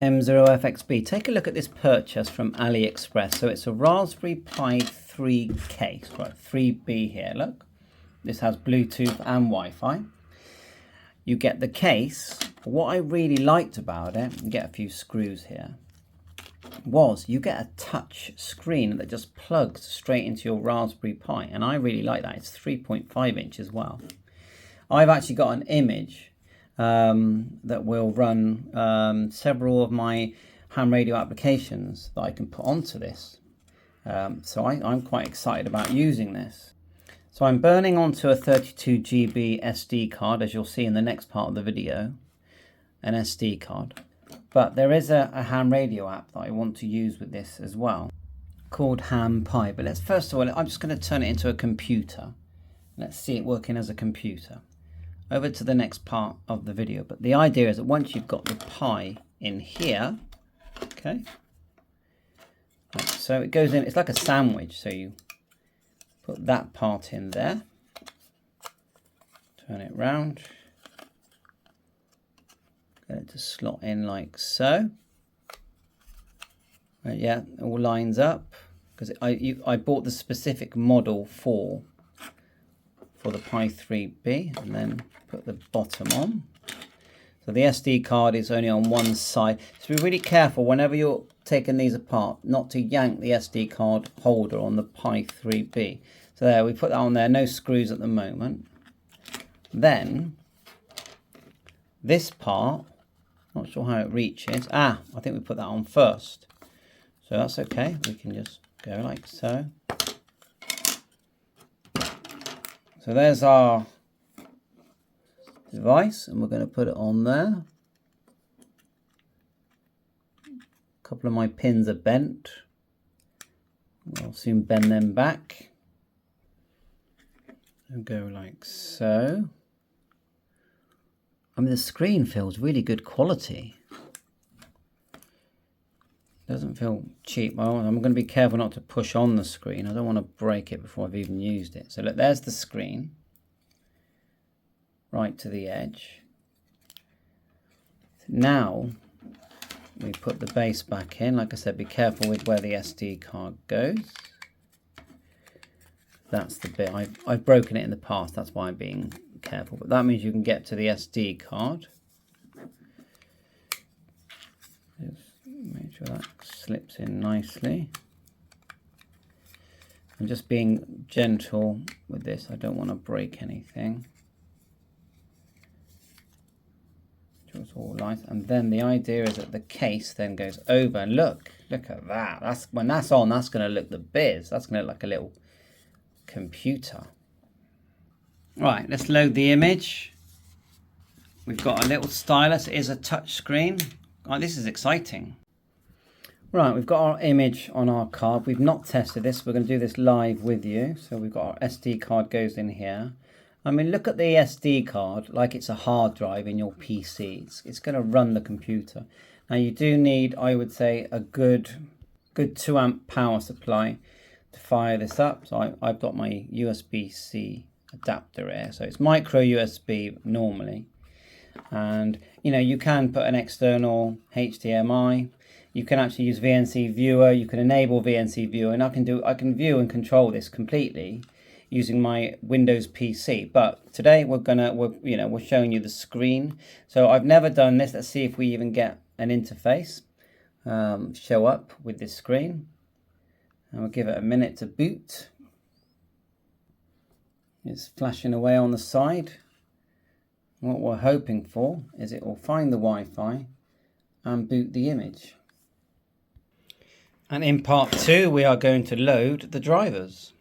M0FXB. Take a look at this purchase from AliExpress. So it's a Raspberry Pi 3 case, right? 3B here, look. This has Bluetooth and Wi-Fi. You get the case. What I really liked about it, you get a few screws here, was you get a touch screen that just plugs straight into your Raspberry Pi. And I really like that. It's 3.5 inch as well. I've actually got an image that will run several of my ham radio applications that I can put onto this. So I'm quite excited about using this. So I'm burning onto a 32 GB SD card, as you'll see in the next part of the video, an SD card. But there is a ham radio app that I want to use with this as well, called Ham Pi. But let's first of all, I'm just going to turn it into a computer. Let's see it working as a computer. Over to the next part of the video. But the idea is that once you've got the Pi in here, okay, right, so it goes in, it's like a sandwich. So you put that part in there, turn it round, get it to slot in like so. Right, yeah, it all lines up because I bought the specific model for the Pi3B, and then put the bottom on. So the SD card is only on one side. So be really careful whenever you're taking these apart not to yank the SD card holder on the Pi3B. So there, we put that on there, no screws at the moment. Then this part, not sure how it reaches. I think we put that on first. So that's okay, we can just go like so. So there's our device, and we're going to put it on there. A couple of my pins are bent. I'll soon bend them back. And go like so. I mean, the screen feels really good quality. Doesn't feel cheap. Well, I'm going to be careful not to push on the screen. I don't want to break it before I've even used it. So look, there's the screen. Right to the edge. Now we put the base back in. Like I said, be careful with where the SD card goes. That's the bit. I've broken it in the past. That's why I'm being careful. But that means you can get to the SD card. Just make sure that slips in nicely. I'm just being gentle with this. I don't want to break anything. It's all nice. And then the idea is that the case then goes over. And look at that. That's when that's on, that's going to look the biz. That's going to look like a little computer. Right, let's load the image. We've got a little stylus. It is a touch screen. Oh, this is exciting. Right, we've got our image on our card. We've not tested this. We're going to do this live with you. So we've got our SD card goes in here. I mean, look at the SD card like it's a hard drive in your PC. It's going to run the computer. Now you do need, I would say, a good 2 amp power supply to fire this up. So I've got my USB-C adapter here. So it's micro USB normally. And, you know, you can put an external HDMI. You can actually use VNC Viewer. You can enable VNC Viewer, and I can view and control this completely using my Windows PC. But today we're showing you the screen. So I've never done this. Let's see if we even get an interface show up with this screen. And we'll give it a minute to boot. It's flashing away on the side. What we're hoping for is it will find the Wi-Fi and boot the image. And in part 2, we are going to load the drivers.